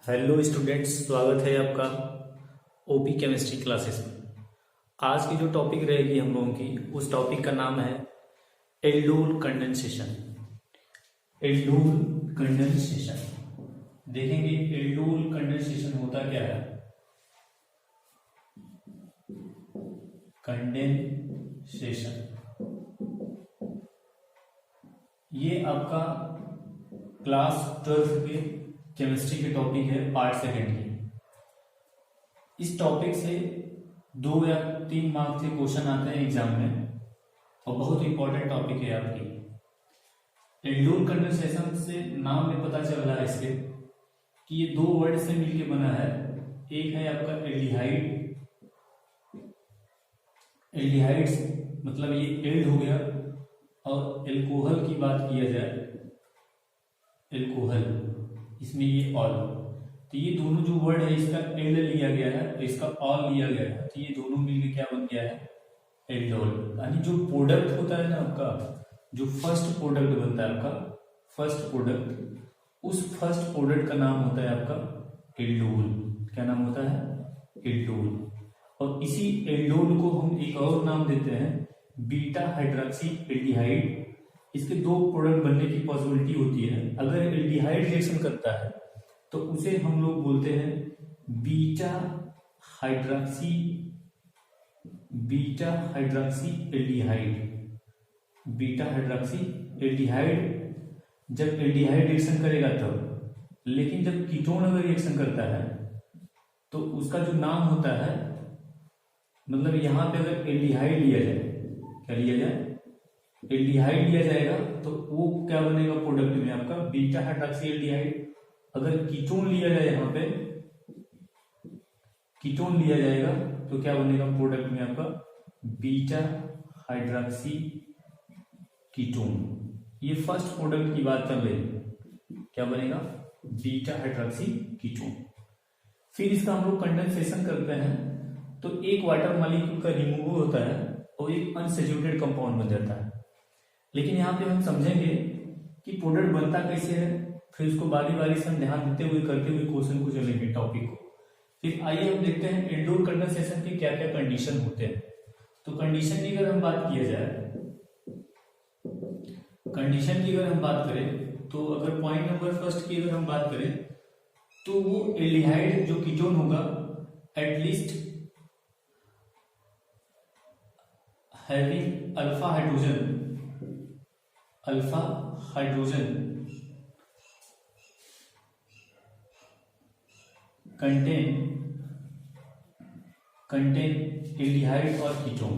Hello students, स्वागत है आपका ओपी केमिस्ट्री क्लासेस में। आज की जो टॉपिक रहेगी हम लोगों की, उस टॉपिक का नाम है एल्डोल कंडेंसेशन। एल्डोल कंडेंसेशन देखेंगे। एल्डोल कंडेंसेशन होता क्या है? कंडेंसेशन ये आपका क्लास 12 के केमिस्ट्री के टॉपिक है, पार्ट सेकेंड की। इस टॉपिक से 2 या 3 मार्क्स के क्वेश्चन आते हैं एग्जाम में और बहुत इंपॉर्टेंट टॉपिक है आपकी। एल्डोल कंडेंसेशन से नाम में पता चल रहा है इसके कि ये 2 वर्ड से मिलकर बना है। एक है आपका एल्डिहाइड, एल्डिहाइड्स मतलब ये एल्ड हो गया, और एल्कोहल की बात किया जाए, एल्कोहल इसमें ये ऑल, तो ये दोनों जो वर्ड है इसका एल्ड लिया गया है तो इसका ऑल लिया गया है, तो ये दोनों मिलकर क्या बन गया है? एल्डोल। यानी जो प्रोडक्ट होता है ना आपका, जो फर्स्ट प्रोडक्ट बनता है आपका, फर्स्ट प्रोडक्ट, उस फर्स्ट प्रोडक्ट का नाम होता है आपका एल्डोल। क्या नाम होता है? एल्डोल। और इसी एल्डोल को हम एक और नाम देते हैं बीटा हाइड्रोक्सी एल्डिहाइड। इसके 2 प्रोडक्ट बनने की पॉसिबिलिटी होती है। अगर एल्डिहाइड रिएक्शन करता है तो उसे हम लोग बोलते हैं beta hydroxy aldehyde. Beta hydroxy aldehyde जब एल्डिहाइड रिएक्शन करेगा तब, लेकिन जब कीटोन अगर रिएक्शन करता है तो उसका जो नाम होता है, मतलब यहां पे अगर एल्डिहाइड लिया जाए, क्या लिया जाए? एल्डिहाइड लिया जाएगा तो वो क्या बनेगा प्रोडक्ट में आपका? Beta hydroxy aldehyde. अगर कीटोन लिया जाए, यहां पे कीटोन लिया जाएगा तो क्या बनेगा प्रोडक्ट में आपका? Beta hydroxy ketone. ये फर्स्ट प्रोडक्ट की बात कर रहे हैं, क्या बनेगा? Beta hydroxy ketone. फिर इसका हम लोग कंडेंसेशन करते हैं तो एक वाटर मॉलिक्यूल का रिमूवल होता है और एक अनसैचुरेटेड कंपाउंड बन जाता है। लेकिन यहाँ पे हम समझेंगे कि प्रोडक्ट बनता कैसे है, फिर उसको बारी बारी से हम ध्यान देते हुए करते हुए क्वेश्चन को चलेंगे, टॉपिक को। फिर आइए हम देखते हैं एल्डोल कंडेंसेशन के क्या क्या कंडीशन होते हैं। तो कंडीशन की अगर हम बात किया जाए, कंडीशन की अगर हम बात करें तो अगर पॉइंट नंबर फर्स्ट की अगर हम बात करें तो वो एल्डिहाइड जो कीटोन होगा at least having alpha hydrogen contain aldehyde और कीटोन,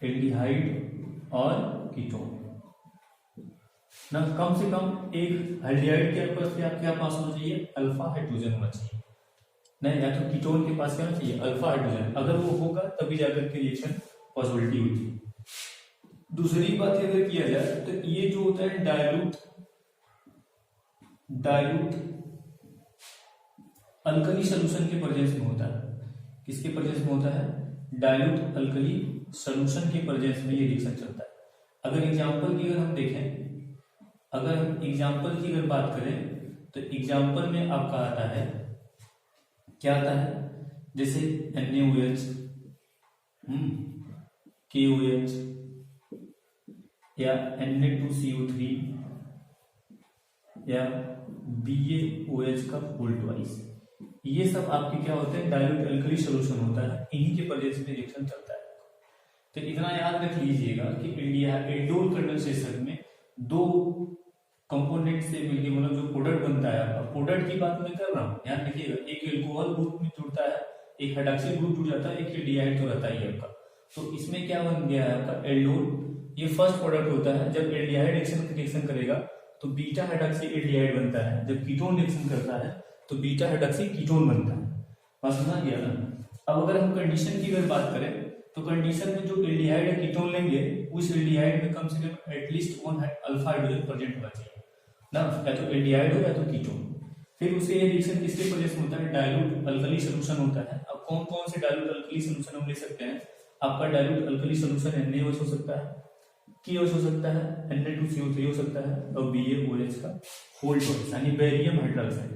एल्डिहाइड और कीटोन ना। कम से कम एक एल्डिहाइड के पास क्या पास होना चाहिए? अल्फा हाइड्रोजन होना चाहिए। नहीं, या तो कीटोन के पास क्या होना चाहिए? Alpha hydrogen. अगर वो होगा तभी जाकर के रिएक्शन पॉसिबिलिटी होती है। दूसरी बात अगर किया जाए तो ये जो होता है डाइल्यूट अल्कली सॉल्यूशन के प्रेजेंस में होता है। किसके प्रेजेंस में होता है? डाइल्यूट अल्कली सॉल्यूशन के प्रेजेंस में ये रिएक्शन चलता है। अगर एग्जांपल की अगर हम देखें, अगर हम एग्जांपल की अगर बात करें तो एग्जांपल में आपका आता है, क्या आता है? जैसे NaOH, KOH या Na2CO3 या BaOH का होल ट्वाइस, ये सब आपके क्या होते हैं? डाइल्यूट अल्कली सॉल्यूशन होता है। इन्हीं के प्रेजेंस में रिएक्शन चलता है। तो इतना याद रख लीजिएगा कि एल्डोल कंडेंसेशन में 2 कंपोनेंट से मिलकर मतलब जो प्रोडक्ट बनता है, आपका प्रोडक्ट की बात मैं कर रहा हूँ, ध्यान रखिएगा। एक एल्कोहल ग्रुप में जुड़ता है, एक हाइड्रोक्सिल ग्रुप जुड़ जाता है, एक एल्डिहाइड तो रहता ही है आपका। तो इसमें क्या बन गया है आपका? एल्डोल। ये फर्स्ट प्रोडक्ट होता है। जब एल्डिहाइड रिएक्शन करेगा तो बीटा हाइड्रोक्सी एल्डिहाइड बनता है। जब कीटोन रिएक्शन करता है तो बीटा हाइड्रोक्सी कीटोन बनता है। बात समझ गया ना? अब अगर हम कंडीशन की अगर बात करें तो कंडीशन में जो एल्डिहाइड या कीटोन लेंगे, उस एल्डिहाइड में कम से कम एटलीस्ट 1 अल्फा हाइड्रोजन प्रेजेंट होना चाहिए ना, या तो एल्डिहाइड हो या तो कीटोन। फिर उसके ये रिएक्शन किसके प्रेजेंस में होता है? डाइल्यूट अल्कली सॉल्यूशन होता है। अब कौन कौन से डाइल्यूट अल्कली सॉल्यूशन हम ले सकते हैं? आपका डाइल्यूट अल्कली सॉल्यूशन NaOH हो सकता है, KOH हो सकता है, Na2CO3 हो सकता है और BaOH का पोल ट्वाइस यानी बेरियम हाइड्रोक्साइड।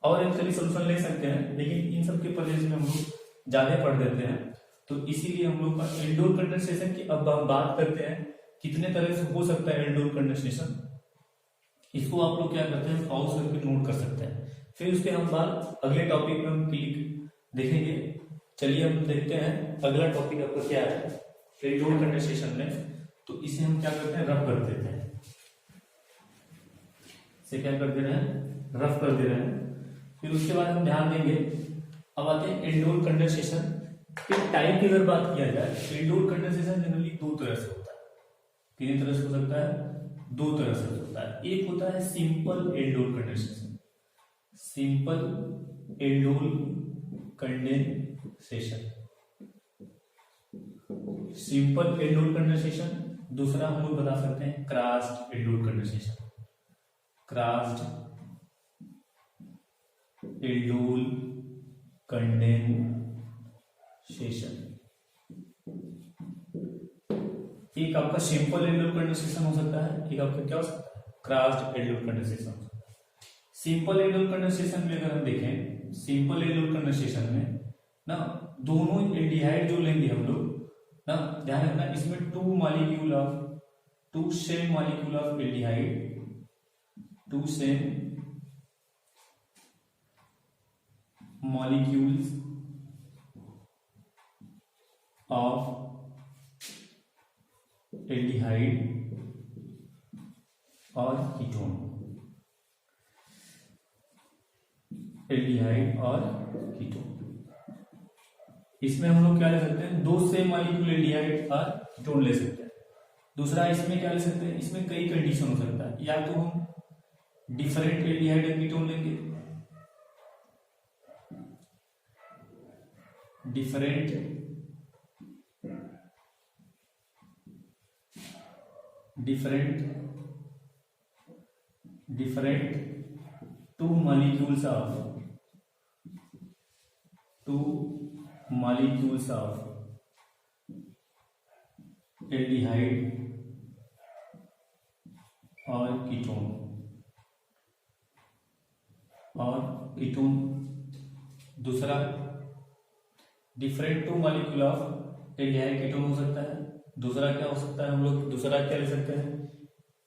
और एल्कली सोल्यूशन ले सकते हैं, लेकिन इन सब के प्रेजेंस में हम लोग ज्यादा पढ़ देते हैं, तो इसीलिए हम लोग का इंडोर कंडेंसेशन की अब हम बात करते हैं कितने तरह से हो सकता है इंडोर कंडेंसेशन। इसको आप लोग क्या करते हैं, पॉज करके नोट कर सकते हैं। फिर उसके हम बाद अगले टॉपिक में हम क्लिक देखेंगे। चलिए हम देखते हैं अगला टॉपिक आपका क्या है इंडोर कंडेंसेशन में। तो इसे हम क्या करते हैं, रफ कर देते हैं। इसे क्या कर दे रहे हैं, रफ कर दे रहे हैं। फिर उसके बाद हम ध्यान देंगे, अब आते हैं इंडोर कंडेंसेशन के टाइप की अगर बात किया जाए, इंडोर कंडेंसेशन जनरली दो तरह से होता है। कितनी तरह से हो सकता है, दो तरह से होता है। एक होता है simple indoor condensation, simple indoor condensation, simple indoor condensation. दूसरा हम लोग बता सकते हैं crossed indoor condensation, crossed indoor condensation. एक आपका सिंपल इंडोर कंडेंसेशन हो सकता है, एक आपका क्या हो सकता है, क्रॉस्ड इंडोर कंडेंसेशन हो सकता है। सिंपल इंडोर कंडेंसेशन में अगर हम देखें, सिंपल इंडोर कंडेंसेशन में ना दोनों एल्डिहाइड जो लेंगे हम लोग ना, ध्यान रखना इसमें two molecule of, two same molecule of aldehyde, two same molecules of aldehyde और कीटोन, एल्डिहाइड और कीटोन। इसमें हम लोग क्या ले सकते हैं, दो सेम मॉलिक्यूल एल्डिहाइड और कीटोन ले सकते हैं। दूसरा इसमें क्या ले सकते हैं, इसमें कई कंडीशन हो सकता है, या तो हम डिफरेंट एल्डिहाइड और कीटोन लेंगे, different two molecules of aldehyde और कीटोन। दूसरा different to molecule of aldehyde ketone हो सकता है। दूसरा क्या हो सकता है, हम लोग दूसरा क्या ले सकते हैं,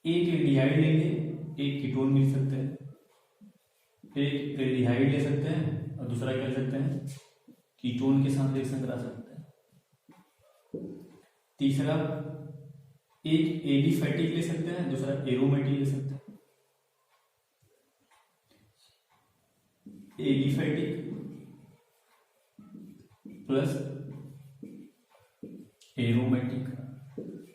एक एल्डिहाइड लेंगे, एक कीटोन मिल सकते हैं, एक एल्डिहाइड ले सकते हैं और दूसरा क्या ले सकते हैं, कीटोन के साथ रिएक्शन करा सकते हैं। तीसरा एक एलिफैटिक ले सकते हैं, दूसरा एरोमेटिक ले सकते हैं। Aliphatic plus aromatic.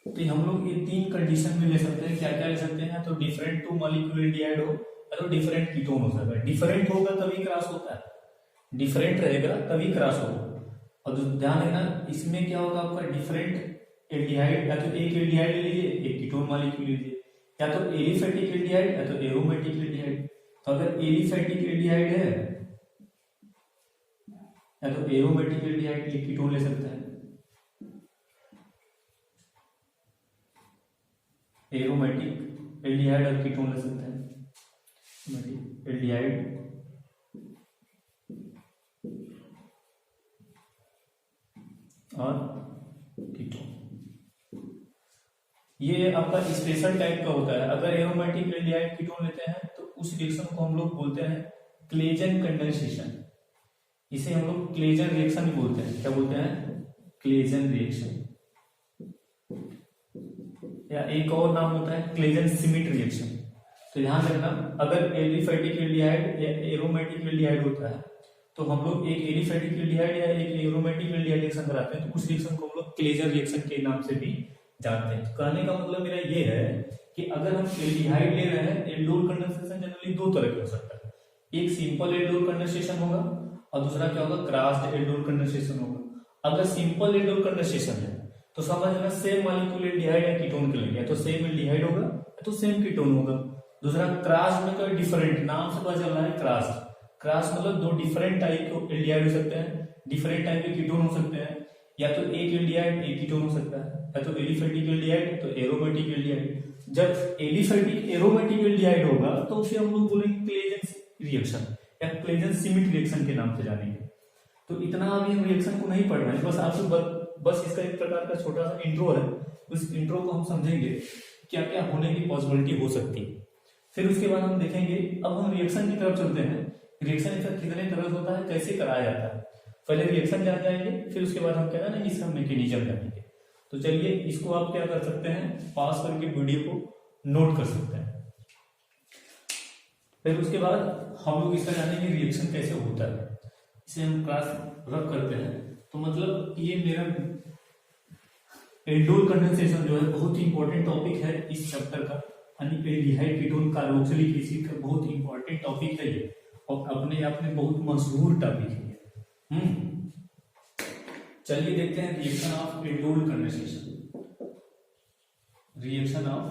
तो हम लोग ये तीन कंडीशन में ले सकते हैं, क्या क्या ले सकते हैं, तो डिफरेंट टू मॉलिक्यूल एल्डिहाइड हो, तो डिफरेंट कीटोन हो सकता है। डिफरेंट होगा तभी क्रॉस होता है, डिफरेंट रहेगा तभी क्रॉस होगा। और ध्यान रखना इसमें क्या होगा आपका, डिफरेंट एल्डिहाइड, या तो एक एल्डिहाइड ले लीजिए, एक कीटोन मॉलिक्यूल लीजिए, या तो एलिफैटिक एल्डिहाइड या तो एरोमेटिक एल्डिहाइड। तो अगर एलिफैटिक एल्डिहाइड है या तो एरोमेटिक एल्डिहाइड के लिए कीटोन ले सकते हैं, एरोमेटिक एल्डिहाइड और कीटोन ले सकते हैं, एल्डिहाइड और कीटोन। ये आपका स्पेशल टाइप का होता है। अगर एरोमेटिक एल्डिहाइड कीटोन लेते हैं तो उस रिएक्शन को हम लोग बोलते हैं क्लेजन कंडेंसेशन। इसे हम लोग क्लेजन रिएक्शन भी बोलते हैं। क्या बोलते हैं, क्लेजन रिएक्शन, या एक और नाम होता है क्लेजन सिमिट रिएक्शन। तो ध्यान रखना, अगर एलिफैटिक एल्डिहाइड या एरोमेटिक एल्डिहाइड होता है तो हम लोग एक एलिफैटिक एल्डिहाइड या एक एरोमेटिक एल्डिहाइड रिएक्शन कराते हैं, तो उस रिएक्शन को हम लोग क्लेजन रिएक्शन के नाम से भी जानते हैं। कहने का मतलब मेरा ये है कि अगर हम एल्डिहाइड ले रहे हैं, एल्डोल कंडेंसेशन जनरली दो तरह के हो सकता है, एक सिंपल एल्डोल कंडेंसेशन होगा और दूसरा क्या होगा, क्रॉस्ड एल्डोल कंडेंसेशन होगा। अगर सिंपल एल्डोल कंडेंसेशन है तो समझ लेना सेम मॉलिक्यूल एल्डिहाइड या कीटोन के लेंगे, तो सेम एल्डिहाइड होगा तो सेम कीटोन होगा। दूसरा क्रॉस में कोई डिफरेंट, नाम से पता चल रहा है क्रॉस, क्रॉस मतलब दो डिफरेंट टाइप के एल्डिहाइड हो सकते हैं, डिफरेंट टाइप के कीटोन हो सकते हैं, या तो एक एल्डिहाइड एक कीटोन हो सकता है, या तो एलिफैटिक एल्डिहाइड तो एरोमेटिक एल्डिहाइड। जब एलिफेटिक एरोमेटिक एल्डिहाइड होगा तो उसे हम लोग बोलेंगे क्लेजेंस रिएक्शन या क्लेजेंस सिमिट रिएक्शन के नाम से जानेंगे। तो इतना अभी हम रिएक्शन को नहीं पढ़ रहे हैं, बस आपको बस इसका एक प्रकार का छोटा सा इंट्रो है। उस इंट्रो को हम समझेंगे क्या क्या होने की पॉसिबिलिटी हो सकती है। फिर उसके बाद हम देखेंगे, अब हम रिएक्शन की तरफ चलते हैं। रिएक्शन इसका कितने तरह होता है, कैसे कराया जाता है, पहले रिएक्शन जान जाएंगे, फिर उसके बाद हम क्या है ना इसका मैकेनिज्म जानेंगे। तो चलिए इसको आप क्या कर सकते हैं, पास करके वीडियो को नोट कर सकते हैं। फिर उसके बाद हम लोग इसका जानेंगे रिएक्शन कैसे होता है, इसे हम क्लास रख करते हैं। तो मतलब ये मेरा एल्डोल कंडेंसेशन जो है बहुत ही इंपॉर्टेंट टॉपिक है इस चैप्टर का, यानी एल्डिहाइड कीटोन कार्बोक्सिलिक एसिड का बहुत इंपॉर्टेंट टॉपिक है ये, और अपने आप में बहुत मशहूर टॉपिक है। चलिए देखते हैं reaction of aldol condensation. Reaction of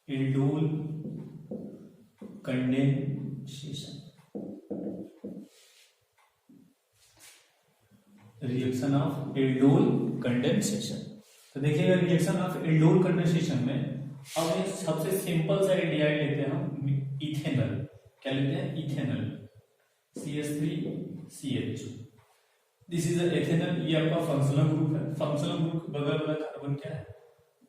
aldol condensation, reaction of aldol condensation. तो देखिएगा रिएक्शन ऑफ एल्डोल कंडेंसेशन में अब एक सबसे सिंपल सा एल्डिहाइड लेते हैं हम, इथेनॉल। क्या लेते हैं, ethanol, CH3CH2। This is ethanol, ये आपका फंक्शनल ग्रुप है। फंक्शनल ग्रुप बगल वाला कार्बन क्या है,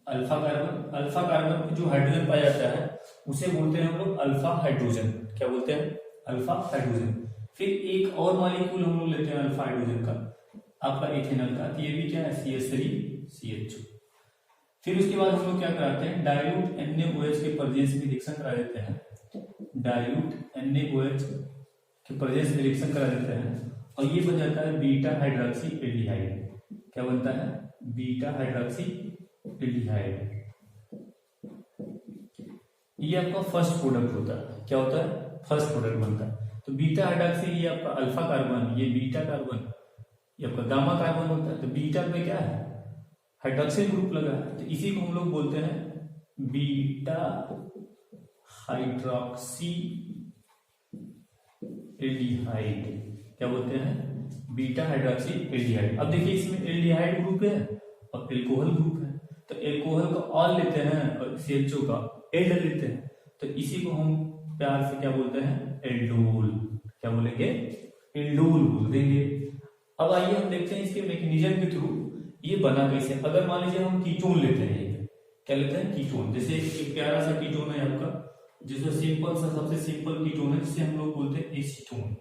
अल्फा कार्बन। अल्फा कार्बन में जो हाइड्रोजन पाया जाता है उसे बोलते हैं हम लोग अल्फा हाइड्रोजन। क्या बोलते हैं, अल्फा हाइड्रोजन। फिर एक और मॉलिक्यूल हम लोग लेते हैं अल्फा हाइड्रोजन का, आपका इथेनॉल का, ये भी क्या है, CH3CH2। फिर उसके बाद हम लोग क्या कराते हैं, डाइल्यूट NaOH के प्रेजेंस में रिएक्शन करा देते हैं। डाइल्यूट NaOH के प्रेजेंस में रिएक्शन करा देते हैं और ये बन जाता है बीटा हाइड्रोक्सी एल्डिहाइड। क्या बनता है, बीटा हाइड्रोक्सी एल्डिहाइड। ये आपका फर्स्ट प्रोडक्ट होता है। क्या होता है, फर्स्ट प्रोडक्ट बनता है। तो बीटा हाइड्रोक्सी, ये आपका अल्फा कार्बन, ये बीटा कार्बन, ये आपका गामा कार्बन होता है। तो बीटा पे क्या है, हाइड्रोक्सिल ग्रुप लगा है, तो इसी को हम लोग बोलते हैं बीटा हाइड्रोक्सी एल्डिहाइड। क्या बोलते हैं, बीटा हाइड्रोक्सी एल्डिहाइड। अब देखिए इसमें एल्डिहाइड ग्रुप है और एल्कोहल ग्रुप है, तो एल्कोहल का ऑल लेते हैं और CHO का एल्ड लेते हैं, तो इसी को हम प्यार से क्या बोलते हैं, एल्डोल। क्या बोलेंगे, एल्डोल बोल देंगे। अब आइए हम देखते हैं इसके मैकेनिज्म के थ्रू ये बना कैसे। अगर मान लीजिए हम कीटोन लेते हैं, क्या लेते हैं, कीटोन। जैसे एक प्यारा सा कीटोन है आपका, जिसमें सिंपल सा सबसे सिंपल कीटोन है, जिसे हम लोग बोलते हैं एसीटोन।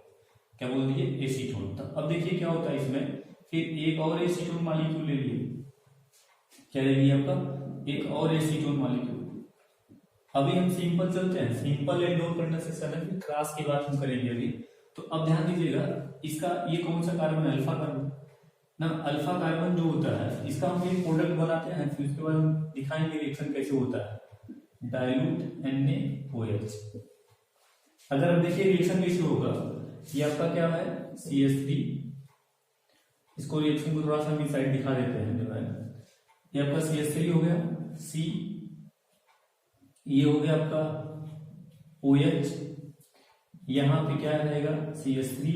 क्या बोल दिए, एसीटोन। तो अब देखिए क्या होता है इसमें, फिर एक और एसीटोन मॉलिक्यूल ले लिए। क्या ले लिए आपका, एक और एसीटोन मॉलिक्यूल। अभी हम सिंपल चलते हैं, सिंपल एल्डोल कंडेंसेशन है, फिर क्रॉस की बात हम करेंगे अभी। तो अब ध्यान दीजिएगा, इसका ये कौन सा कार्बन है, अल्फा कार्बन ना। अल्फा कार्बन जो होता है इसका हम एक प्रोडक्ट बनाते हैं, फिर उसके बाद हम दिखाएंगे रिएक्शन कैसे होता है, डाइल्यूट NaOH। अगर अब देखिए रिएक्शन कैसे होगा, ये आपका क्या है, CH3। इसको रिएक्शन को थोड़ा सा हम साइड दिखा देते हैं जो है, ये आपका CH3 हो गया, C, ये हो गया आपका OH, यहां पे क्या रहेगा, CH3,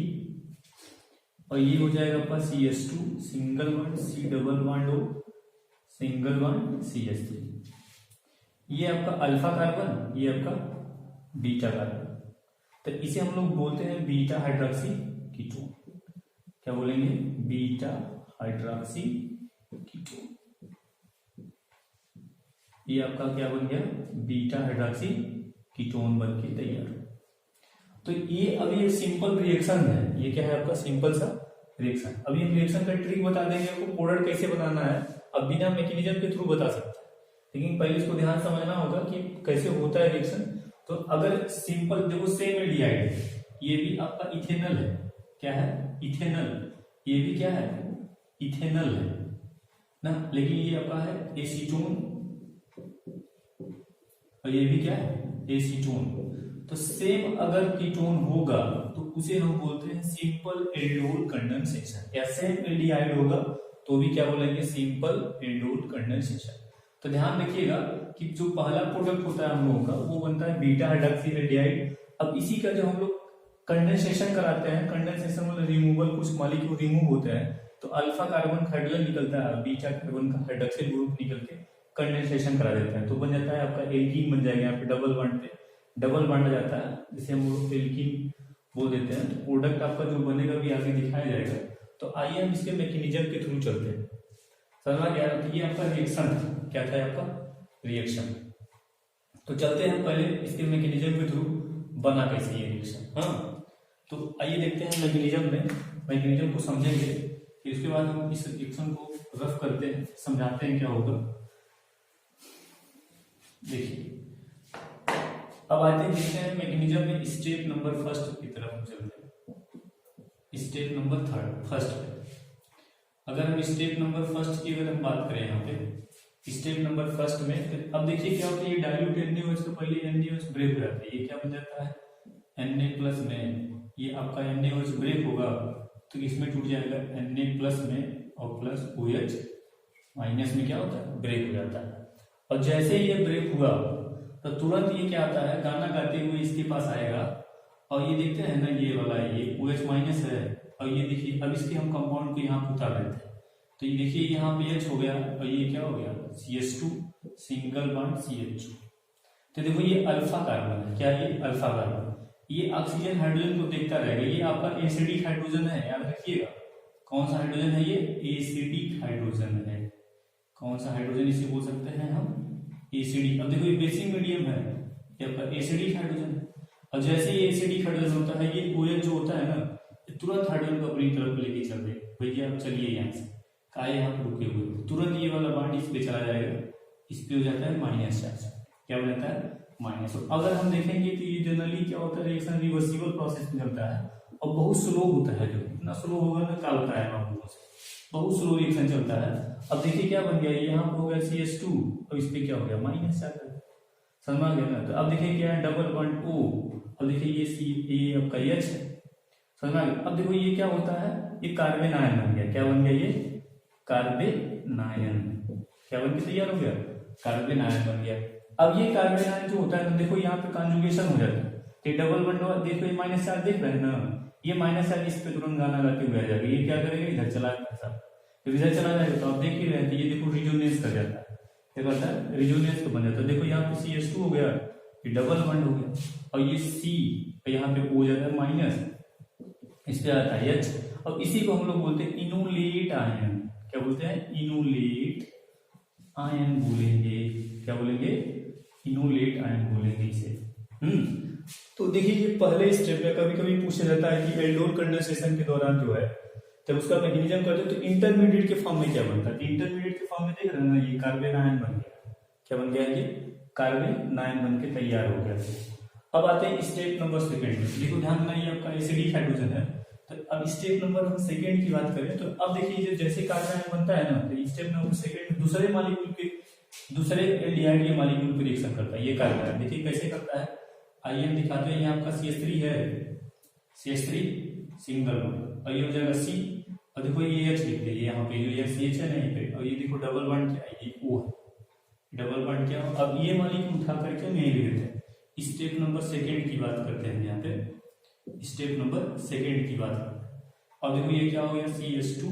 और ये हो जाएगा आपका CH2, single bond C double bond O, single bond CH3। ये आपका अल्फा कार्बन, ये आपका बीटा कार्बन। तो इसे हम लोग बोलते हैं बीटा हाइड्रोक्सी कीटोन। क्या बोलेंगे, बीटा हाइड्रोक्सी कीटोन। ये आपका क्या बन गया, बीटा हाइड्रोक्सी कीटोन बन के तैयार। तो ये अभी एक सिंपल रिएक्शन है, ये क्या है आपका सिंपल सा रिएक्शन। अभी हम रिएक्शन का ट्रिक बता देंगे आपको, प्रोडक्ट कैसे बनाना है अब बिना मैकेनिज्म के थ्रू बता सकते हैं, लेकिन पहले इसको ध्यान समझना होगा कि कैसे होता है रिएक्शन। तो अगर सिंपल देखो, सेम एल्डिहाइड, ये भी आपका इथेनॉल है। क्या है, इथेनॉल। ये भी क्या है, इथेनॉल है ना, लेकिन ये आपका है एसीटोन, और ये भी क्या है, एसीटोन। तो सेम अगर कीटोन होगा तो उसे हम बोलते हैं सिंपल एल्डोल कंडेंसेशन, या सेम एल्डिहाइड होगा तो भी क्या बोलेंगे, सिंपल एल्डोल कंडेंसेशन। तो ध्यान रखिएगा कि जो पहला प्रोडक्ट होता है हम लोगों का, वो बनता है बीटा हाइड्रोक्सी एल्डिहाइड। अब इसी का जो हम लोग कंडेंसेशन कराते हैं, कंडेंसेशन मतलब रिमूवल, कुछ मॉलिक्यूल रिमूव होते हैं, तो अल्फा कार्बन हाइड्रोजन निकलता है, बीटा कार्बन का हाइड्रोक्सिल ग्रुप निकल के कंडेंसेशन करा देते हैं तो बन जाता है आपका एल्कीन बन जाएगा। यहाँ पे डबल बॉन्ड पे डबल बॉन्ड जाता है जिसे हम लोग एल्कीन बोल देते हैं। तो प्रोडक्ट आपका जो बनेगा भी आगे दिखाया जाएगा। तो आइए हम इसके मैकेनिज्म के थ्रू चलते हैं। समझ गया? तो ये आपका रिएक्शन था, क्या था आपका रिएक्शन। तो चलते हैं पहले इसके मैकेनिज्म के थ्रू बना कैसे ये रिएक्शन। हाँ, तो आइए देखते हैं मैकेनिज्म में, मैकेनिज्म को समझेंगे, फिर उसके बाद हम इस रिएक्शन को रफ करते हैं, समझाते हैं क्या होगा। देखिए अब आते हैं देखते हैं मैकेनिज्म में स्टेप नंबर फर्स्ट की तरफ हम चलते हैं। स्टेप नंबर फर्स्ट पे अगर हम स्टेप नंबर फर्स्ट की अगर हम बात करें यहाँ पे स्टेप नंबर फर्स्ट में, तो अब देखिए क्या होता है, ये डाइल्यूट NaOH तो पहले NaOH ब्रेक हो जाता है। ये क्या बन जाता है Na+ में, ये आपका NaOH ब्रेक होगा तो इसमें टूट जाएगा Na+ में और प्लस OH माइनस में क्या होता है ब्रेक हो जाता है। और जैसे ये ब्रेक हुआ तो तुरंत ये क्या आता है, गाना गाते हुए इसके पास आएगा और ये देखते हैं ना ये वाला ये OH माइनस है। और ये देखिए अब इसके हम कंपाउंड को यहाँ उतार देते हैं तो ये देखिए यहाँ पे H हो गया और ये क्या हो गया CH2 सिंगल बॉन्ड CH2। तो देखो ये अल्फा कार्बन है, क्या ये अल्फा कार्बन, ये ऑक्सीजन हाइड्रोजन को देखता रहेगा। ये आपका एसिडिक हाइड्रोजन है, याद रखिएगा। कौन सा हाइड्रोजन है ये एसिडिक हाइड्रोजन है। कौन सा हाइड्रोजन इसे बोल सकते हैं हम एसिडिक। अब देखो ये बेसिक मीडियम है, ये आपका एसिडिक हाइड्रोजन है। और जैसे ये एसिडिक हाइड्रोजन होता है ये OH जो होता है ना तुरंत हाइड्रोजन को अपनी तरफ लेके चल दे, भैया आप चलिए यहाँ से, काहे यहाँ पे रुके हुए, तुरंत ये वाला बॉन्ड इस पे चला जाएगा, इस पे हो जाता है माइनस चार्ज। क्या हो जाता है माइनस। अगर हम देखेंगे तो ये जनरली क्या होता है रिएक्शन रिवर्सिबल प्रोसेस में चलता है और बहुत स्लो होता है। जो इतना स्लो होगा ना क्या होता है मामलों से, बहुत स्लो रिएक्शन चलता है। अब देखिए क्या बन गया, यहाँ पे हो गया CH2 और इस पे क्या हो गया माइनस चार्ज, समझ में आ गया ना। तो अब देखिए क्या है डबल बॉन्ड O, अब देखिए ये आपका H है, समझ में आ गया। अब देखो ये क्या होता है, ये कार्बन आयन बन गया। क्या बन गया ये कार्बन आयन, क्या बन के तैयार हो गया कार्बन आयन बन गया। अब ये कार्बन आयन जो होता है ना देखो यहाँ पे कॉन्जुगेशन हो जाता है कि डबल बॉन्ड देखो ये माइनस चार्ज देख रहे हैं ना, ये माइनस चार्ज इस पे तुरंत गाना गाते हुए आ जाएगा। ये क्या करेगा इधर चला जाएगा, इधर चला जाएगा तो आप देख ही रहे हैं ये देखो रिजोनेंस कर जाता है, क्या करता है रिजोनेंस को बन जाता है। देखो यहाँ पे CH2 हो गया, ये डबल बॉन्ड हो गया और ये C यहाँ पे O जाता है माइनस, इस पे आता है H और इसी को हम लोग बोलते हैं इनोलेट आयन। क्या बोलते हैं इनोलेट आयन बोलेंगे, क्या बोलेंगे इनोलेट आयन बोलेंगे इसे। तो देखिए ये पहले स्टेप में कभी कभी पूछा जाता है कि एल्डोल कंडेंसेशन के दौरान जो है जब उसका मैकेनिज्म करते हैं तो इंटरमीडिएट के फॉर्म में क्या बनता है। इंटरमीडिएट के फॉर्म में देख रहे हैं ना ये कार्बन आयन बन गया, क्या बन गया ये कार्बन आयन बन के तैयार हो गया। अब आते हैं स्टेप नंबर सेकंड में, देखो ध्यान देना ये आपका एसिडिक हाइड्रोजन है। तो अब स्टेप नंबर हम सेकंड की बात करें तो अब देखिए जैसे कार्बन आयन बनता है ना तो स्टेप नंबर सेकंड दूसरे मॉलिक्यूल के दूसरे एल्डिहाइड के मॉलिक्यूल पर रिएक्शन करता है ये कार्बन आयन। देखिए कैसे करता है, आइए हम दिखाते हैं। यहाँ आपका CH3 है, CH3 सिंगल बॉन्ड और ये हो जाएगा C और देखो ये H लिखते हैं यहाँ पे जो ये CH है नहीं पे और ये देखो डबल बॉन्ड क्या है ये O है, डबल बॉन्ड क्या हो। अब ये मॉलिक्यूल उठा करके हम यहीं लिख देते हैं। स्टेप नंबर सेकंड की बात करते हैं यहाँ पे, स्टेप नंबर सेकंड की बात करते हैं। अब देखो ये क्या हो गया CH2,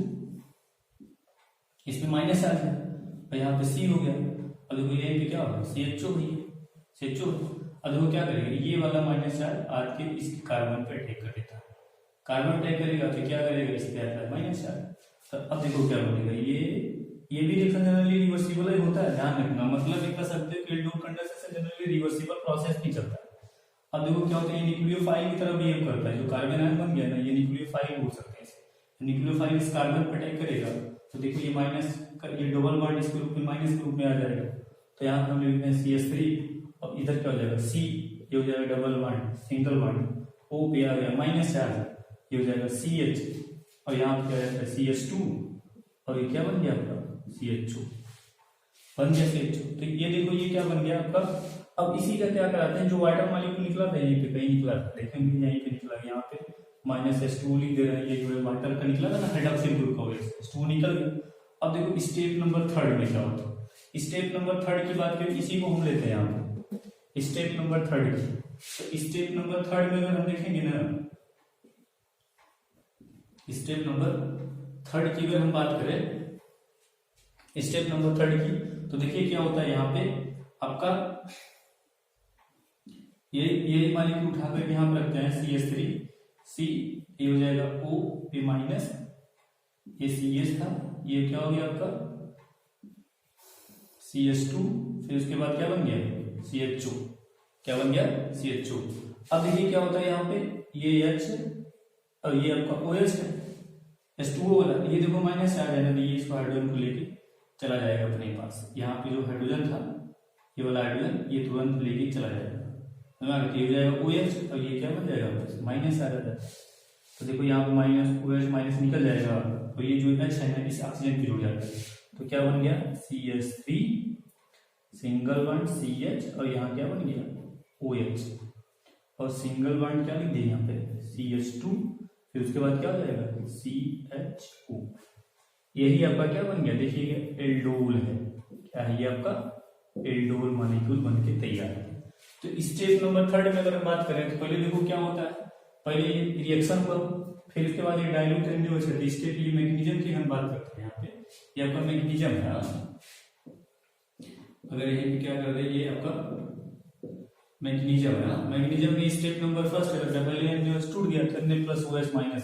इसमें माइनस चार्ज है और यहाँ पे C हो गया और देखो यहीं पे क्या होगा CHO है, CHO। अब देखो क्या करेगा ये वाला माइनस चार्ज आके इस कार्बन पे अटैक कर देता है, कार्बन अटैक करेगा तो क्या करेगा इस पे आता है माइनस चार्ज। तो अब देखो क्या बनेगा ये भी रिएक्शन जनरली रिवर्सिबल ही होता है, ध्यान रखना। मतलब एक कह सकते हो कि aldol condensation generally reversible process नहीं चलता है। अब देखो क्या होता है ये न्यूक्लियोफाइल की तरह बिहेव करता है, जो कार्बन आयन बन गया ना ये न्यूक्लियोफाइल बोल सकते हैं। न्यूक्लियोफाइल इस कार्बन पे अटैक करेगा तो देखो ये माइनस ये डबल बॉन्ड इसके रूप में माइनस के रूप में आ जाएगा। तो यहाँ पे हम लिखते हैं CH3 और इधर क्या हो जाएगा C, ये हो जाएगा double bond single bond, O पे आ गया माइनस चार्ज, ये हो जाएगा CH और यहाँ पे क्या रहता है CH2 और ये क्या बन गया आपका CHO बन गया CHO। तो ये देखो ये क्या बन गया आपका। अब इसी का क्या कराते हैं, जो वाइटर मॉलिक्यूल निकला था यहीं पे कहीं निकला था, देखेंगे यहीं पे निकला, यहाँ पे -H2 लिख दे रहे हैं। ये जो वाइटर का निकला था ना हाइड्रोक्सिल ग्रुप का H2 निकल गया। अब देखो स्टेप नंबर थर्ड में क्या होता है, स्टेप नंबर थर्ड की बात करें इसी को हम लेते हैं यहाँ पे स्टेप नंबर थर्ड की। तो स्टेप नंबर थर्ड में अगर हम देखेंगे ना स्टेप नंबर थर्ड की अगर हम बात करें स्टेप नंबर थर्ड की तो देखिए क्या होता है यहाँ पे आपका ये मालिक्यूल उठा करके यहाँ पे रखते हैं CH3 C, ये हो जाएगा O P माइनस, ये CH था, ये क्या हो गया आपका CH2, फिर उसके बाद क्या बन गया CH2, क्या बन गया CH2। अब देखिए क्या होता है यहाँ पे, ये H और ये आपका OH है H2O वाला, ये देखो माइनस से आ जाएगा, ये इसको हाइड्रोजन को लेके चला जाएगा अपने पास, यहाँ पे जो हाइड्रोजन था ये वाला हाइड्रोजन ये तुरंत लेके चला जाएगा, ये हो जाएगा OH और ये क्या बन जाएगा माइनस आ जाता है। तो देखो यहाँ पे माइनस OH माइनस निकल जाएगा, तो ये जो H है ना इस ऑक्सीजन की जुड़ जाता है, तो क्या बन गया CH3 सिंगल बॉन्ड CH और यहाँ क्या बन गया OH, और सिंगल बॉन्ड क्या लिख दिया यहाँ पे CH2, फिर उसके बाद क्या हो जाएगा CHO, यही आपका क्या बन गया देखिएगा एल्डोल है, क्या है ये आपका एल्डोल मॉलिक्यूल बन के तैयार है। तो स्टेप नंबर 3 में अगर हम बात करें तो पहले देखो क्या होता है, पहले ये रिएक्शन हुआ, फिर उसके बाद ये डाइल्यूट एंड हो जाती है, स्टेप ये मैकेनिज्म की हम बात करते हैं यहाँ पे, ये आपका मैकेनिज्म है। अगर ये क्या कर रहे हैं ये आपका मैकेनिज्म है ना, मैकेनिज्म में स्टेप नंबर फर्स्ट है, पहले हमने टूट गया था प्लस OH माइनस,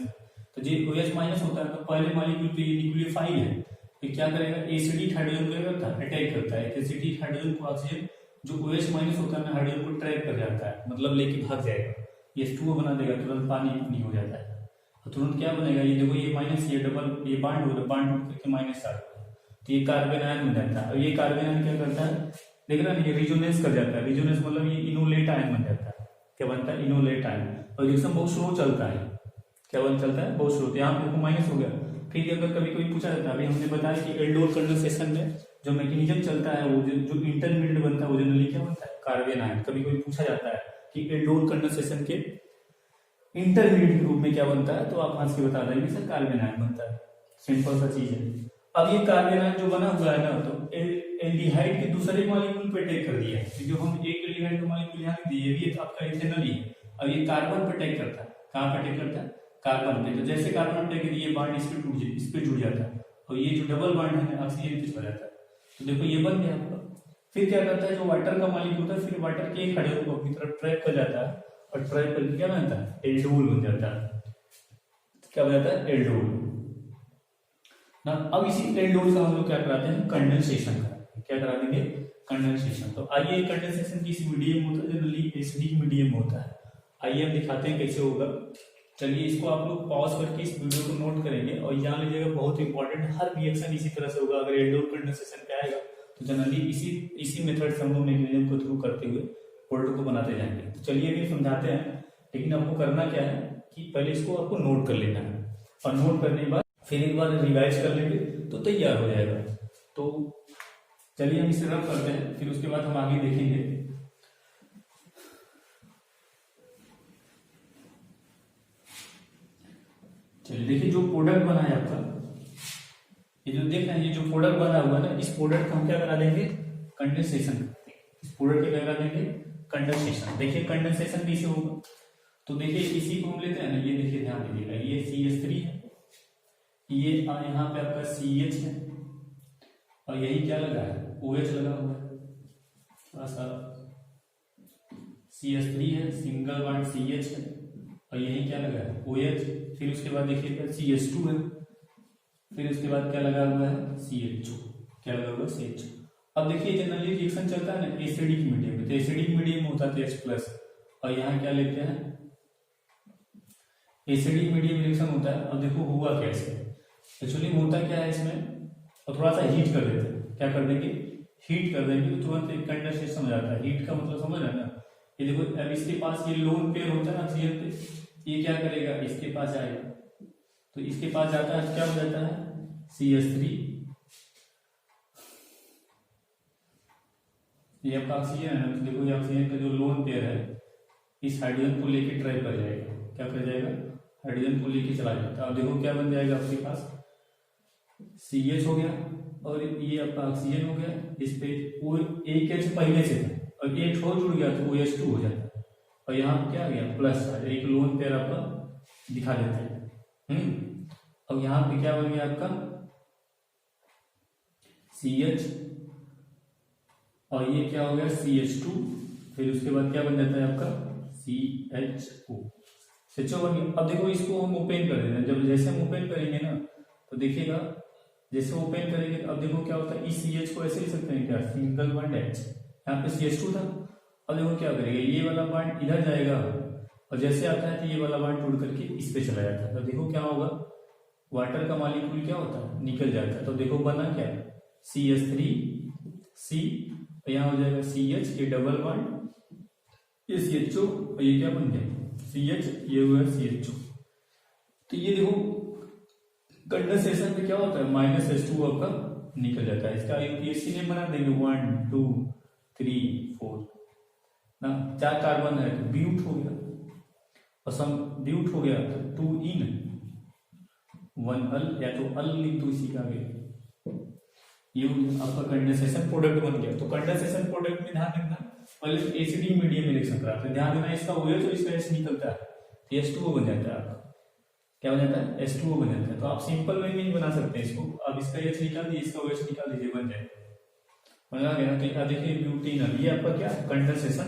तो जो OH माइनस होता है तो पहले मॉलिक्यूल पे ये न्यूक्लियोफाइल है, फिर क्या करेगा एसिडिक हाइड्रोजन को क्या करता है अटैक करता है, एसिडिक हाइड्रोजन को ऑक्सीजन जो OH माइनस होता है ना हाइड्रोजन को ट्रैप कर जाता है, मतलब लेके भाग जाएगा, ये H2O बना देगा, तुरंत पानी पानी हो जाता है, तो तुरंत क्या बनेगा ये देखो ये माइनस ये डबल ये बॉन्ड हो रहा है, बॉन्ड होकर के माइनस आ रहा है, तो ये कार्बन आयन बन जाता है, और ये कार्बन आयन क्या करता है देख रहा है ये रिजोनेंस कर जाता है, रिजोनेंस मतलब ये इनोलेट आयन बन जाता है, क्या बनता है इनोलेट आयन, और रिएक्शन बहुत स्लो चलता है, क्या बन चलता है बहुत स्लो, यहाँ पे माइनस हो गया। फिर अगर कभी कोई पूछा जाता है, अभी हमने बताया कि एल्डोल कंडेंसेशन में जो मैकेनिज्म चलता है वो जो इंटरमीडिएट बनता है वो जनरली क्या बनता है कार्बन आयन, कभी कोई पूछा जाता है कि एल्डोल कंडेंसेशन के इंटरमीडिएट ग्रुप में क्या बनता है, तो आप हंस के बता देंगे सर कार्बन आयन बनता है, सिंपल सा चीज है। अब ये कार्बन आयन जो बना हुआ है ना, तो एल्डिहाइड के दूसरे मॉलिक्यूल पे अटैक कर दिया है, जो हम एक एल्डिहाइड का मॉलिक्यूल यहाँ दिए ये भी आपका इथेनॉल ही है, और ये कार्बन पे अटैक करता है, कहाँ पे अटैक करता है कार्बन पे, तो जैसे कार्बन पे ये बॉन्ड इस पे जुड़ जाता है, और ये जो डबल बॉन्ड है ऑक्सीजन पे चला जाता है, तो देखो ये बन गया आपका। फिर क्या करता है जो वाटर का मॉलिक्यूल होता है, फिर वाटर के एक हाइड्रोजन को अपनी तरफ ट्रैप कर जाता है, और ट्रैप करके क्या बनता है एल्डोल बन जाता है, क्या बन जाता है एल्डोल ना। अब इसी एल्डोल का हम लोग क्या कराते हैं कंडेंसेशन कराते हैं, क्या करा देंगे कंडेंसेशन। तो आइए कंडेंसेशन किस मीडियम होता है, जनरली एसिडिक मीडियम होता है, आइए हम दिखाते हैं कैसे होगा। चलिए इसको आप लोग पॉज करके इस वीडियो को नोट करेंगे और जान लीजिएगा बहुत इंपॉर्टेंट, हर रिएक्शन इसी तरह से होगा। अगर एल्डोल कंडेंसेशन पे आएगा तो जनरली इसी मेथड से हम लोग मैकेनिज्म को थ्रू करते हुए प्रोडक्ट को बनाते जाएंगे। तो चलिए अभी समझाते हैं, लेकिन आपको करना क्या है कि पहले इसको आपको नोट कर लेना है, और नोट करने के बाद फिर एक बार रिवाइज कर लेंगे तो तैयार हो जाएगा। तो चलिए हम इसे रब करते हैं, फिर उसके बाद हम आगे देखेंगे। चलिए देखिए जो प्रोडक्ट बना है आपका, ये जो देख रहे हैं ये जो प्रोडक्ट बना हुआ है ना, इस प्रोडक्ट को हम क्या करा देंगे कंडेंसेशन, इस प्रोडक्ट को क्या करा देंगे कंडेंसेशन। देखिए कंडेंसेशन कैसे होगा, तो देखिए इसी को हम लेते हैं ना, ये देखिए ध्यान दीजिएगा, ये CH3 है, ये यहाँ पे आपका CH है, और यही क्या लगा है OH लगा हुआ है, थोड़ा सा CH3 है सिंगल बॉन्ड CH है, और यही क्या लगा है OH, फिर उसके बाद देखिए CH2 है, फिर उसके बाद क्या लगा हुआ है CH2, क्या लगा हुआ है CH2। अब देखिए जनरली रिएक्शन चलता है ना एसिडिक मीडियम में, तो एसिडिक मीडियम होता है H+, और यहाँ क्या लेते हैं एसिडिक मीडियम रिएक्शन होता है। अब देखो हुआ कैसे, एक्चुअली होता क्या है इसमें, और थोड़ा सा हीट कर देते हैं, क्या कर देंगे हीट कर देंगे, तो तुरंत एक कंडेंसेशन हो जाता है। हीट का मतलब समझ रहे हैं ना, ये देखो अब इसके पास ये लोन पेयर होता है ना ऑक्सीजन पे, ये क्या करेगा इसके पास आएगा, तो इसके पास जाता है क्या हो जाता है CH3, ये आपका ऑक्सीजन है ना, देखो ये ऑक्सीजन का जो लोन पेयर है इस हाइड्रोजन को लेके ट्रैप कर जाएगा, क्या कर जाएगा हाइड्रोजन को लेके चला जाता है। अब देखो क्या बन जाएगा आपके पास CH हो गया, और ये आपका ऑक्सीजन हो गया, इस पे वो एक H पहले से था और एक और जुड़ गया तो OH2 हो जाता है, और यहाँ क्या आ गया प्लस एक लोन पेयर आपका दिखा देता है। अब यहाँ पे क्या बन गया आपका CH और ये क्या हो गया CH2, फिर उसके बाद क्या बन जाता है आपका CHO, CHO बन गया। अब देखो इसको हम ओपन कर देना, जब जैसे हम ओपन करेंगे ना तो देखिएगा जैसे ओपन करेंगे, अब देखो क्या होता है, इस CH को ऐसे लिख सकते हैं क्या, सिंगल बॉन्ड H, यहाँ पे CH2 था। अब देखो क्या करेगा, ये वाला बॉन्ड इधर जाएगा और जैसे आता है तो ये वाला बॉन्ड टूट करके इस पे चला जाता है, तो देखो क्या होगा, वाटर का मॉलिक्यूल क्या होता है, निकल जाता है। तो देखो बना क्या, CH3C, यहाँ हो जाएगा CH, ये डबल बॉन्ड, ये CHO, और ये क्या बन गया CH, ये हुआ CHO। तो ये देखो कंडेंसेशन में क्या होता है, -H2 आपका निकल जाता है। इसका यूपीएससी ने बना देंगे 1 2 3 4 ना, 4 कार्बन है तो ब्यूट हो गया, और सम ब्यूट हो गया तो 2 इन 1 अल, या तो अल लिख दो इसी का आगे, ये आपका कंडेंसेशन प्रोडक्ट बन गया। तो कंडेंसेशन प्रोडक्ट में ध्यान रखना, पहले एसिडिक मीडियम में रिएक्शन करा, फिर ध्यान देना इसका OH और इसका H निकलता है तो H2O बन जाता है आपका, क्या बन जाता है H2O बन जाता है। तो आप सिंपल वे में ही बना सकते हैं इसको, अब इसका H निकाल दीजिए, इसका OH निकाल दीजिए, बन जाएगा, बना गया। तो देखिए ब्यूटेनॉल, ये आपका क्या कंडेंसेशन